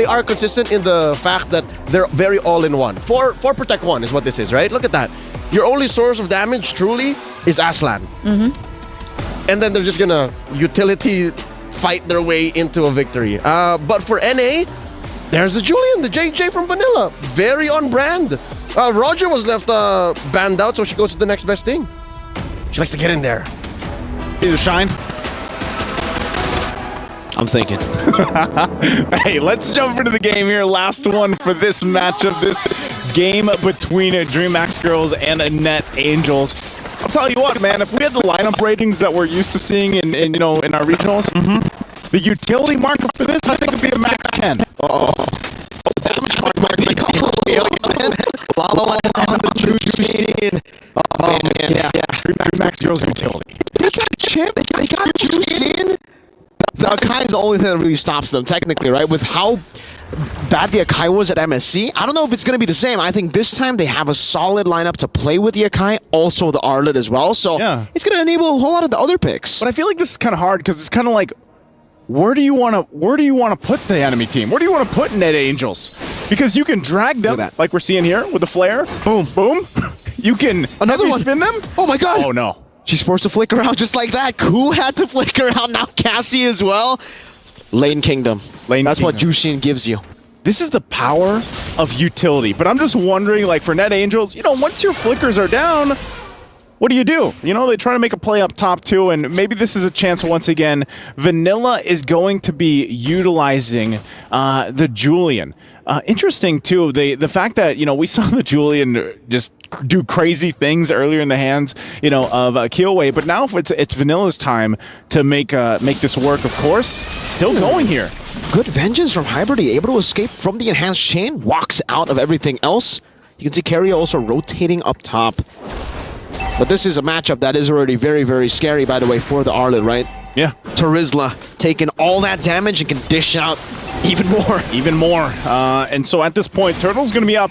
they are consistent in the fact that they're very all-in-one. Four protect one is what this is, right? Look at that. Your only source of damage, truly, is Aslan. And then they're just gonna utility fight their way into a victory. But for NA, there's the Julian, the JJ from Vanilla. Very on brand. Roger was left banned out, so she goes to the next best thing. She likes to get in there. Either shine. I'm thinking. Hey, let's jump into the game here. Last one for this matchup, this game between Dreammax girls and Net Angels. I'll tell you what, man, if we had the lineup ratings that we're used to seeing in our regionals, the utility marker for this, I think, would be a max 10. Damage mark might be Dreammax girls utility. They got Chip, they got juiced in. The Akai is the only thing that really stops them, technically, right? With how bad the Akai was at MSC, I don't know if it's going to be the same. I think this time they have a solid lineup to play with the Akai, also the Arlet as well. So it's going to enable a whole lot of the other picks. But I feel like this is kind of hard because it's kind of like, where do you want to put the enemy team? Where do you want to put Net Angels? Because you can drag them, like we're seeing here with the flare. Boom, boom. You can spin them. Oh my god. Oh no. She's forced to flicker out just like that. Ku had to flicker out. Now Cassie as well. Lane Kingdom. That's what Jushin gives you. This is the power of utility. But I'm just wondering, like for Net Angels, once your flickers are down, what do? They try to make a play up top too, and maybe this is a chance once again. Vanilla is going to be utilizing the Julian. Interesting too, the fact that we saw the Julian just do crazy things earlier in the hands of Killway, but now it's Vanilla's time to make this work. Of course, still going here. Good vengeance from Hybrid, able to escape from the enhanced chain, walks out of everything else. You can see Carrier also rotating up top. But this is a matchup that is already very, very scary, by the way, for the Arlet, right? Yeah. Tarizla taking all that damage and can dish out even more. Even more. And so at this point, Turtle's going to be up,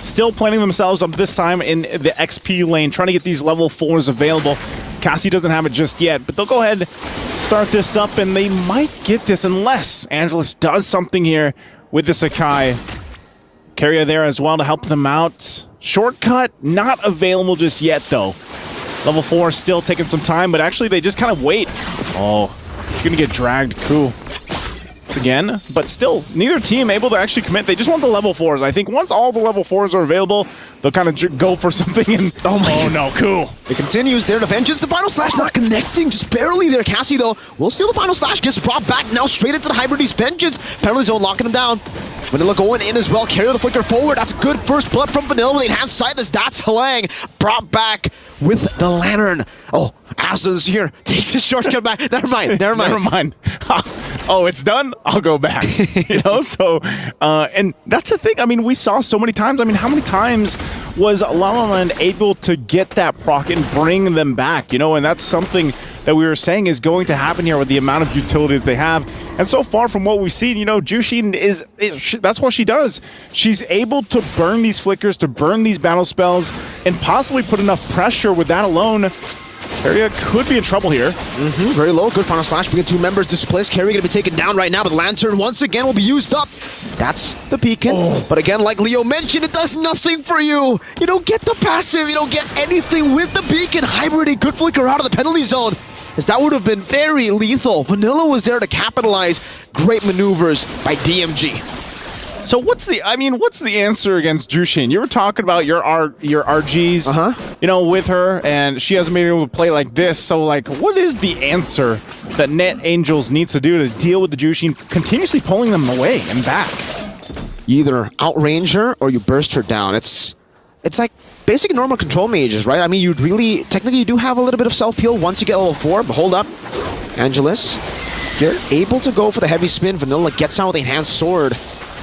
still planning themselves up this time in the XP lane, trying to get these level 4s available. Cassie doesn't have it just yet, but they'll go ahead, start this up, and they might get this unless Angelus does something here with the Sakai. Carrier there as well to help them out. Shortcut not available just yet, though. Level 4 still taking some time, but actually they just kind of wait. Oh, you're going to get dragged. Cool. Again, but still, neither team able to actually commit. They just want the level 4s. I think once all the level 4s are available, they'll kind of go for something and... Oh no, cool. It continues there to Vengeance. The final slash not connecting, just barely there. Cassie, though, will steal the final slash, gets brought back now straight into the Hybridy's Vengeance. Penalty zone locking him down. Vanilla going in as well. Carry the flicker forward. That's a good first blood from Vanilla with the enhanced sightless. That's Halang brought back with the Lantern. Oh, Aslan's here. Takes the shortcut back. Never mind. Never mind. Oh, it's done? I'll go back. So, and that's the thing. I mean, we saw so many times. I mean, how many times was La La Land able to get that proc and bring them back? And that's something that we were saying is going to happen here with the amount of utility that they have. And so far from what we've seen, Jushin that's what she does. She's able to burn these flickers, to burn these battle spells, and possibly put enough pressure with that alone. Carrier could be in trouble here. Very low. Good final slash. We get 2 members displaced. Carrier going to be taken down right now, but Lantern once again will be used up. That's the beacon. But again, like Leo mentioned, it does nothing for you. You don't get the passive. You don't get anything with the beacon. Hybrid, a good flicker out of the penalty zone, as that would have been very lethal. Vanilla was there to capitalize. Great maneuvers by DMG. So what's the answer against Jushin? You were talking about your RGs, with her, and she hasn't been able to play like this. So like, what is the answer that Net Angels needs to do to deal with the Jushin continuously pulling them away and back? You either outrange her or you burst her down. It's like basic normal control mages, right? I mean, technically you do have a little bit of self-peel once you get level 4, but hold up. Angelus, you're able to go for the heavy spin. Vanilla gets out with the enhanced sword.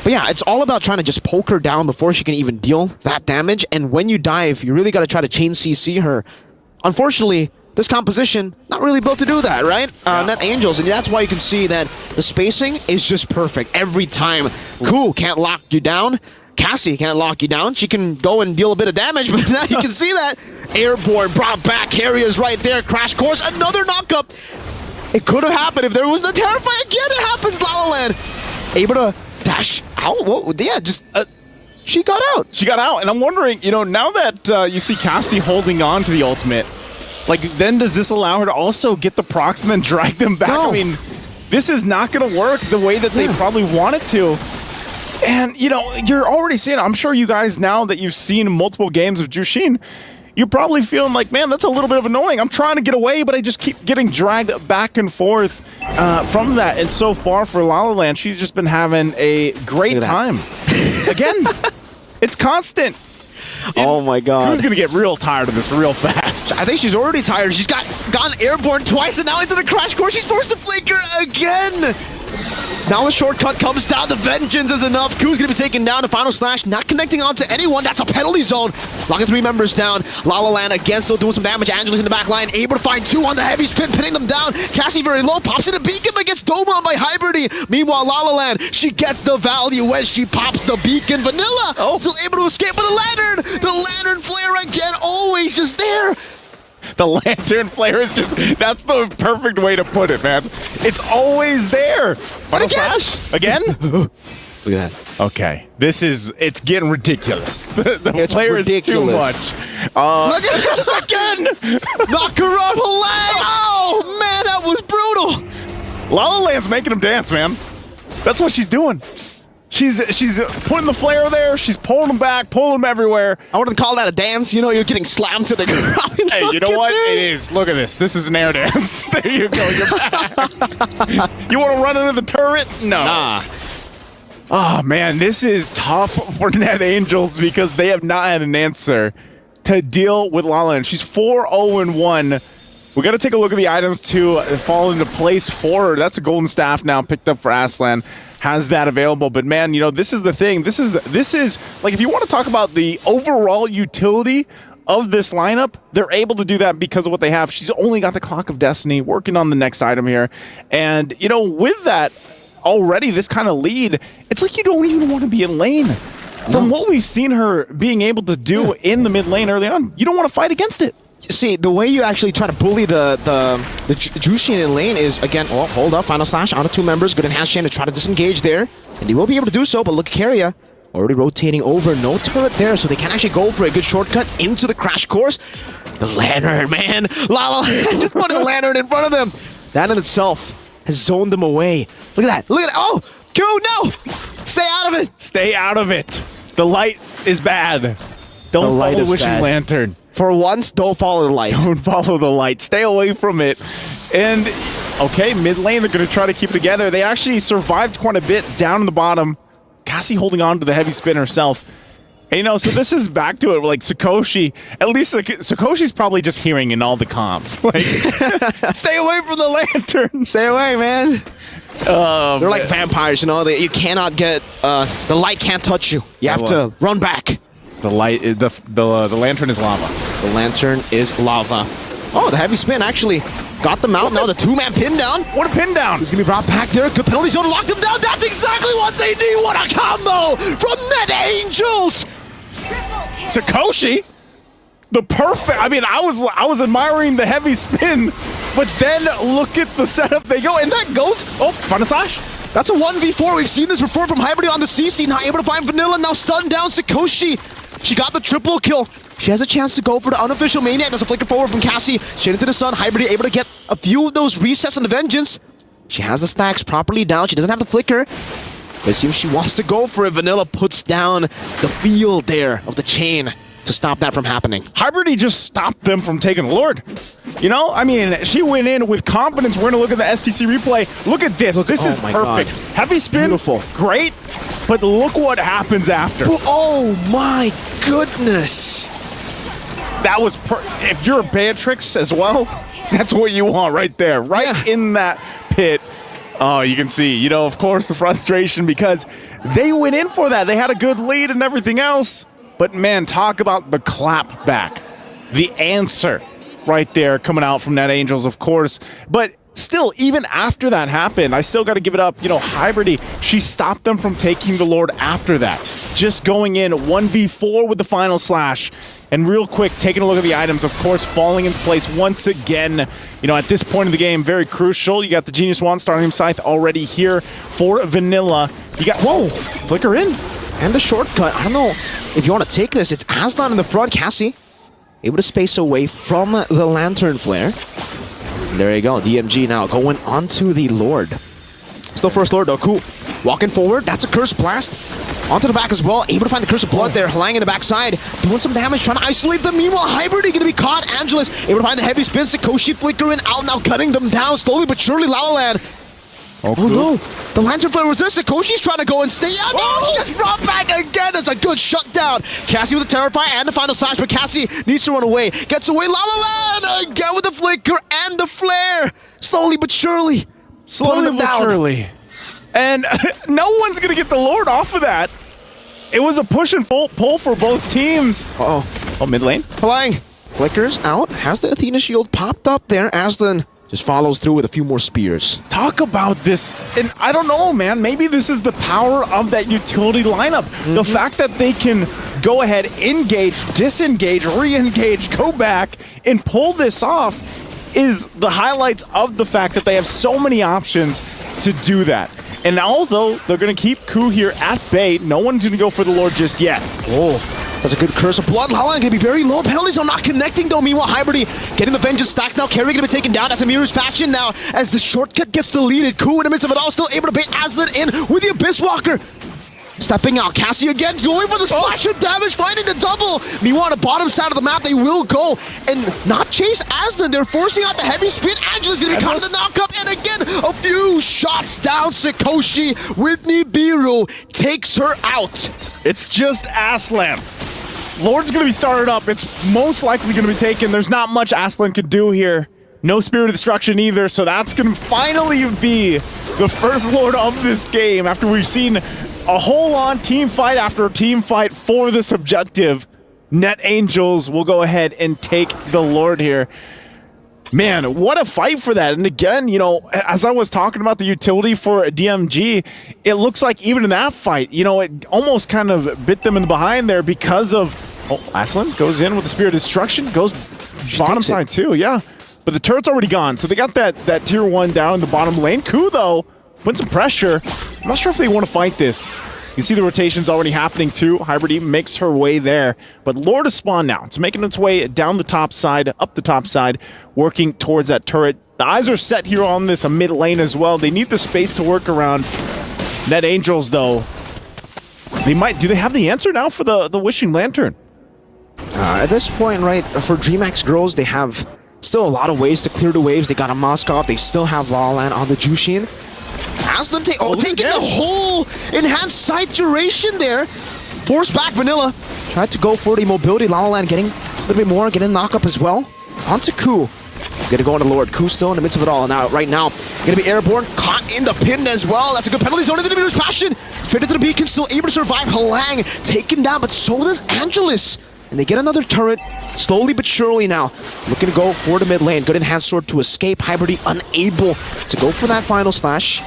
But yeah, it's all about trying to just poke her down before she can even deal that damage. And when you dive, you really got to try to chain CC her. Unfortunately, this composition, not really built to do that, right? Net Angels, and that's why you can see that the spacing is just perfect every time. Cool, can't lock you down. Cassie can't lock you down. She can go and deal a bit of damage, but now you can see that. Airborne brought back. Carrier's right there. Crash course, another knockup. It could have happened if there was the Terrify again. It happens, La La Land. Able to Dash out? Whoa, yeah, just she got out. She got out, and I'm wondering, you know, now that you see Cassie holding on to the ultimate, like, then does this allow her to also get the procs and then drag them back? No. I mean, this is not going to work the way that they probably want it to. And, you know, you're already seeing, I'm sure you guys, now that you've seen multiple games of Jushin, you're probably feeling like, man, that's a little bit of annoying. I'm trying to get away, but I just keep getting dragged back and forth from that. And so far for La La Land, she's just been having a great time. Again, it's constant. Oh my God. Who's going to get real tired of this real fast? I think she's already tired. She's gone airborne twice, and now into the crash course. She's forced to flicker again. Now the shortcut comes down. The vengeance is enough. Ku's going to be taken down. The final slash not connecting onto anyone. That's a penalty zone. Locking 3 members down. La La Land again still doing some damage. Angelis in the back line. Able to find 2 on the heavy spin, pinning them down. Cassie very low. Pops in a beacon, but gets dome on by Hybrity. Meanwhile, La La Land, she gets the value when she pops the beacon. Vanilla still able to escape with the lantern. The lantern flare again, always just there. The lantern flare is just, that's the perfect way to put it, man. It's always there. Final slash? Again? Look at that. Okay. This is, it's getting ridiculous. The flare is too much. Look at this again! Knock her off her leg! Oh, man, that was brutal! La La Land's making him dance, man. That's what she's doing. She's putting the flare there. She's pulling them back, pulling them everywhere. I wouldn't call that a dance. You know, you're getting slammed to the ground. Hey, you know what? It is. Look at this. This is an air dance. There you go. You're back. You want to run into the turret? No. Nah. Oh, man. This is tough for Net Angels because they have not had an answer to deal with La La Land. She's 4-0-1. We got to take a look at the items to fall into place for her. That's a golden staff now picked up for Aslan. Has that available, but man, you know, this is the thing. This is like, if you want to talk about the overall utility of this lineup, they're able to do that because of what they have. She's only got the Clock of Destiny, working on the next item here, and you know, with that already, this kind of lead, it's like you don't even want to be in lane. From what we've seen her being able to do in the mid lane early on, you don't want to fight against it. See, the way you actually try to bully the Jushin in lane is, again, oh, hold up, final slash onto 2 members. Good enhanced chain to try to disengage there. And he will be able to do so, but look at Keria. Already rotating over, no turret there, so they can actually go for a good shortcut into the crash course. The lantern, man. La La Land just putting the lantern in front of them. That in itself has zoned them away. Look at that, look at that. Oh, Q, no! Stay out of it. Stay out of it. The light is bad. Don't follow the wishing lantern. For once, don't follow the light. Don't follow the light. Stay away from it. And, okay, mid lane, they're going to try to keep it together. They actually survived quite a bit down in the bottom. Cassie holding on to the heavy spin herself. And, you know, so this is back to it. Like, Sakoshi, at least Sakoshi's probably just hearing in all the comms. Like, stay away from the lantern. Stay away, man. They're like vampires, you know. You cannot get, the light can't touch you. You have to run back. The light, the lantern is lava. The lantern is lava. Oh, the heavy spin actually got them out. Now the 2-man pin down. What a pin down. He's going to be brought back there. Good penalty zone to lock them down. That's exactly what they need. What a combo from Net Angels. Sakoshi, the perfect. I mean, I was admiring the heavy spin, but then look at the setup they go, and that goes. Oh, final slash. That's a 1v4. We've seen this before from Hybrity on the CC. Not able to find Vanilla. Now stun down Sakoshi. She got the triple kill. She has a chance to go for the unofficial Maniac. There's a flicker forward from Cassie. Straight into the sun. Hybrity able to get a few of those resets on the Vengeance. She has the stacks properly down. She doesn't have the flicker. But it seems she wants to go for it. Vanilla puts down the field there of the chain to stop that from happening. Hybrity just stopped them from taking the Lord. You know, I mean, she went in with confidence. We're going to look at the STC replay. Look at this. This is perfect. God. Heavy spin, beautiful. Great. But look what happens after. Oh my goodness. That was, if you're a Beatrix as well, that's what you want right there. Right in that pit. Oh, you can see, you know, of course, the frustration because they went in for that. They had a good lead and everything else. But man, talk about the clap back. The answer right there coming out from Net Angels, of course. But still, even after that happened, I still got to give it up. You know, Hybrity, she stopped them from taking the Lord after that. Just going in 1v4 with the final slash. And real quick, taking a look at the items, of course, falling into place once again. You know, at this point in the game, very crucial. You got the Genius Wand, Starlight Scythe already here for Vanilla. You got, whoa, flicker in. And the shortcut. I don't know if you want to take this. It's Aslan in the front. Cassie able to space away from the Lantern Flare. There you go. DMG now going onto the Lord. Still first Lord though. Cool. Walking forward. That's a Curse Blast. Onto the back as well. Able to find the Curse of Blood there. Lang in the backside. Doing some damage. Trying to isolate them. Meanwhile, Hybrid going to be caught. Angelus able to find the heavy spin. Sakoshi flickering out now. Cutting them down slowly but surely. Lalaland. Oh no! The Lantern Flare resists. Sakoshi's trying to go and stay out. No, she gets brought back again. That's a good shutdown. Cassie with the Terrify and the final slash, but Cassie needs to run away. Gets away. Lalaland again with the flicker and the flare. Slowly but surely. Slowly but surely. And no one's going to get the Lord off of that. It was a push and pull for both teams. Oh, mid lane. Lang flickers out. Has the Athena shield popped up there? Aslan just follows through with a few more spears. Talk about this, and I don't know, man, maybe this is the power of that utility lineup. The fact that they can go ahead, engage, disengage, re-engage, go back, and pull this off is the highlights of the fact that they have so many options to do that. And although they're going to keep Ku here at bay, no one's going to go for the Lord just yet. Oh, that's a good Curse of Blood. Lalaland going to be very low. Penalties are not connecting though. Meanwhile, Hybrid getting the Vengeance stacks now. Carry going to be taken down. That's a Mirror's faction now as the shortcut gets deleted. Ku in the midst of it all still able to bait Aslan in with the Abyss Walker. Stepping out, Cassie again, going for the splash of damage, finding the double. Meanwhile, on the bottom side of the map, they will go and not chase Aslan. They're forcing out the heavy spin. Angela's going to be caught in the knockup, and again, a few shots down. Sakoshi with Nibiru takes her out. It's just Aslan. Lord's going to be started up. It's most likely going to be taken. There's not much Aslan could do here. No Spirit of Destruction either, so that's going to finally be the first Lord of this game after we've seen a whole-on team fight after team fight for this objective. Net Angels will go ahead and take the Lord here. Man, what a fight for that. And again, you know, as I was talking about the utility for DMG, it looks like even in that fight, you know, it almost kind of bit them in the behind there because of... Oh, Aslan goes in with the Spirit of Destruction, goes bottom side too, yeah. But the turret's already gone, so they got that tier 1 down in the bottom lane. Ku, though, put some pressure. I'm not sure if they want to fight this. You see the rotations already happening too. Hybrid makes her way there. But Lord is spawned now. It's making its way down the top side, up the top side, working towards that turret. The eyes are set here on this mid lane as well. They need the space to work around. Net Angels, though, they might... Do they have the answer now for the Wishing Lantern? At this point, right, for Dreammax girls, they have still a lot of ways to clear the waves. They got a Moskov. They still have Lalaland on the Jushin. Aslan taking the whole enhanced sight duration there. Force back Vanilla. Tried to go for the mobility. Lalaland getting a little bit more, getting knock up as well. Onto Ku. Gonna go on the Lord. Ku still in the midst of it all. Now, right now, gonna be airborne. Caught in the pin as well. That's a good penalty zone into the Meter's Passion. Straight into the beacon, still able to survive. Halang taken down, but so does Angelus. And they get another turret, slowly but surely now. Looking to go for the mid lane. Good enhanced sword to escape. Hybrid unable to go for that final slash.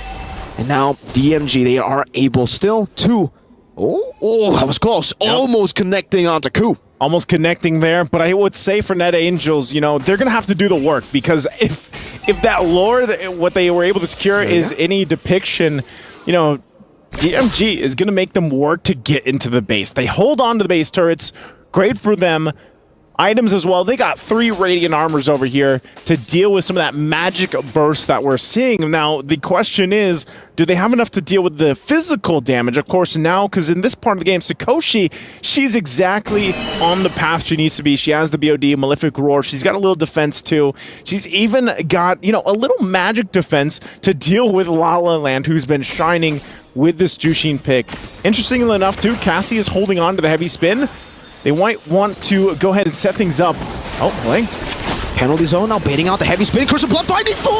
And now DMG, they are able still to... Oh, that was close. Yep. Almost connecting onto Ku. Almost connecting there, but I would say for Net Angels, you know, they're going to have to do the work because if that Lord, what they were able to secure is any depiction, you know, DMG is going to make them work to get into the base. They hold on to the base turrets. Great for them. Items as well. They got 3 Radiant Armors over here to deal with some of that magic burst that we're seeing. Now, the question is, do they have enough to deal with the physical damage? Of course, now, because in this part of the game, Sakoshi, she's exactly on the path she needs to be. She has the BOD, Malefic Roar. She's got a little defense, too. She's even got, you know, a little magic defense to deal with Lalaland, who's been shining with this Jushin pick. Interestingly enough, too, Cassie is holding on to the heavy spin. They might want to go ahead and set things up. Oh, Lang. Penalty zone now baiting out the heavy spin. Curse of Blood finding 4!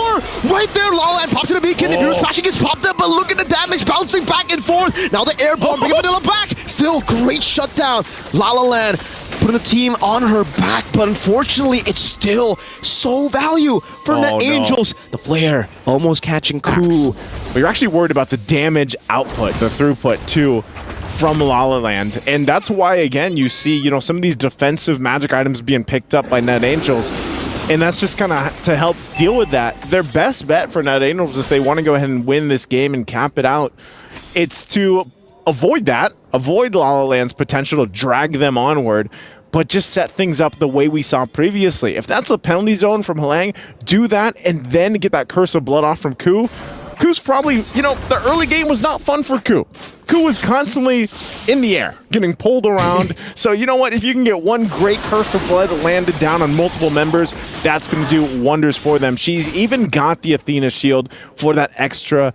Right there, Lalaland pops in the beacon. The Mirror's Passion gets popped up, but look at the damage bouncing back and forth. Now the air bomb, bringing Vanilla back. Still great shutdown. Lalaland putting the team on her back, but unfortunately, it's still so value for Net Angels. The flare almost catching Ku. But you're actually worried about the damage output, the throughput, too, from Lalaland. And that's why, again, you see, you know, some of these defensive magic items being picked up by Net Angels. And that's just kind of to help deal with that. Their best bet for Net Angels, if they want to go ahead and win this game and cap it out, it's to avoid that, avoid La La Land's potential to drag them onward, but just set things up the way we saw previously. If that's a penalty zone from Halang, do that and then get that curse of blood off from Ku. Ku's probably, you know, the early game was not fun for Ku. Ku was constantly in the air, getting pulled around. So you know what? If you can get one great curse of blood landed down on multiple members, that's going to do wonders for them. She's even got the Athena shield for that extra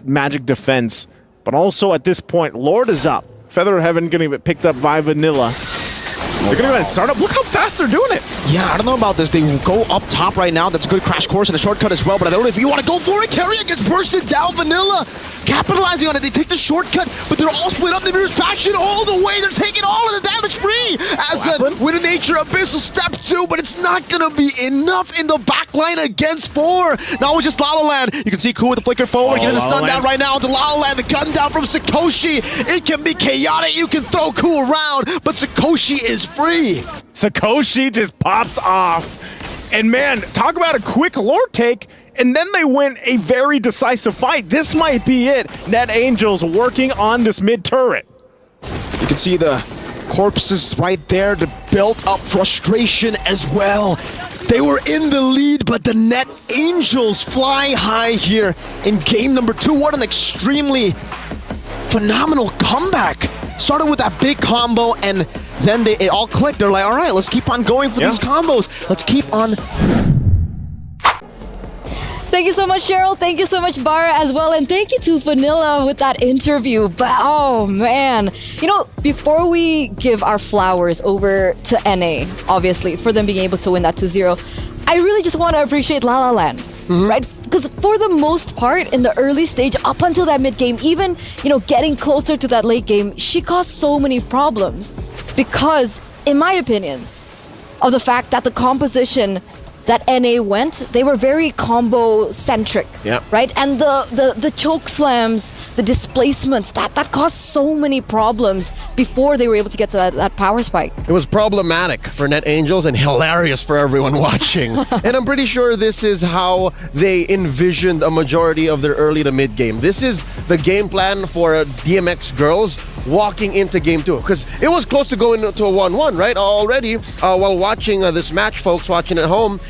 magic defense. But also at this point, Lord is up. Feather of Heaven going to get picked up by Vanilla. They're going to go ahead and start up. Look how fast they're doing it. Yeah, I don't know about this. They go up top right now. That's a good crash course and a shortcut as well, but I don't know if you want to go for it. Carrier gets bursted down. Vanilla capitalizing on it. They take the shortcut, but they're all split up. They use passion all the way. They're taking all of the damage free. As with a nature Abyssal step 2, but it's not going to be enough in the back line against 4. Now it's just La La Land. You can see Ku with the flicker forward, getting the stun down right now to La La Land. The gun down from Sakoshi. It can be chaotic. You can throw Ku around, but Sakoshi is free. Sakoshi just pops off. And man, talk about a quick lore take, and then they win a very decisive fight. This might be it. Net Angels working on this mid turret. You can see the corpses right there, the built-up frustration as well. They were in the lead, but the Net Angels fly high here in game number 2. What an extremely phenomenal comeback. Started with that big combo, and then it all clicked. They're like, all right, let's keep on going for these combos. Let's keep on. Thank you so much, Cheryl. Thank you so much, Bara, as well. And thank you to Vanilla with that interview. But, oh, man. You know, before we give our flowers over to NA, obviously, for them being able to win that 2-0, I really just want to appreciate La La Land, right? Because for the most part, in the early stage, up until that mid-game, even, you know, getting closer to that late game, she caused so many problems. Because, in my opinion, of the fact that the composition that NA went, they were very combo-centric, right? And the choke slams, the displacements, that caused so many problems before they were able to get to that power spike. It was problematic for Net Angels and hilarious for everyone watching. And I'm pretty sure this is how they envisioned a majority of their early to mid game. This is the game plan for DMX girls walking into game 2, because it was close to going to a 1-1, right? Already, while watching this match, folks watching at home,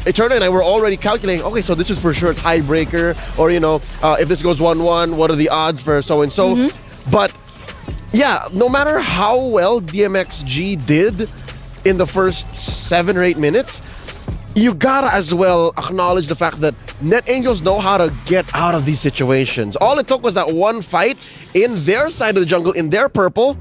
Eterna and I were already calculating, okay, so this is for sure a tiebreaker, or, you know, if this goes 1-1, what are the odds for so-and-so? But, yeah, no matter how well DMXG did in the first 7 or 8 minutes, you gotta as well acknowledge the fact that Net Angels know how to get out of these situations. All it took was that one fight in their side of the jungle, in their purple,